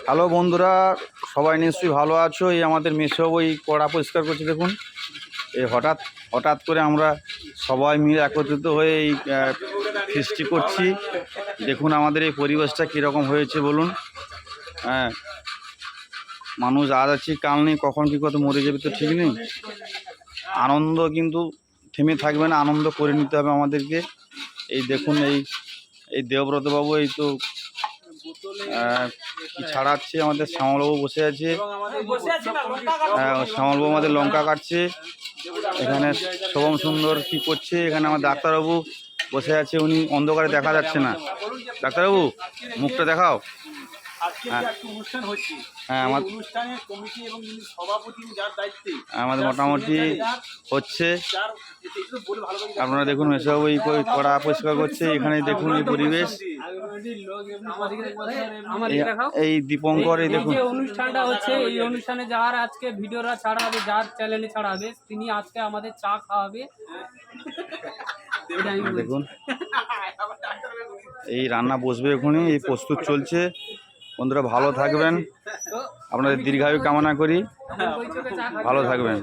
Hello বন্ধুরা, সবাই নিশ্চয়ই ভালো আছো। এই আমাদের মেসবাবু এই কড়া পরিষ্কার করছে। দেখুন, এই হঠাৎ করে আমরা সবাই মিলে একত্রিত হয়ে এই ফিস্টি করছি। দেখুন আমাদের এই পরিবেশটা কীরকম হয়েছে বলুন। হ্যাঁ, মানুষ আজ আছি কাল নেই, কখন কী কত মরে যাবে তো ঠিক নেই। আনন্দ কিন্তু থেমে থাকবে না, আনন্দ করে নিতে হবে আমাদেরকে। এই দেখুন এই দেবব্রতবাবু এই তো কি ছাড়াচ্ছে। আমাদের শ্যামলবাবু বসে আছে। হ্যাঁ, শ্যামলবাবু আমাদের লঙ্কা কাটছে। এখানে শোভম সুন্দর কি করছে। এখানে আমার ডাক্তারবাবু বসে আছে, উনি অন্ধকারে দেখা যাচ্ছে না। ডাক্তারবাবু মুখটা দেখাও। হ্যাঁ, আমাদের মোটামুটি হচ্ছে। আপনারা দেখুন মেসবাবু এই কড়া পরিষ্কার করছে। এখানে দেখুন এই পরিবেশ, এই দীপঙ্কর, এই দেখুন অনুষ্ঠানটা হচ্ছে। এই অনুষ্ঠানে যার আজকে ভিডিওটা ছাড়া হবে, যার চ্যানেলে ছাড়া হবে, তিনি আজকে আমাদের চা খাওয়াবে। দেখুন এই রান্না বসবে এখনই, এই প্রস্তুত চলছে। বন্ধুরা ভালো থাকবেন, আপনাদের দীর্ঘায়ু কামনা করি। ভালো থাকবেন।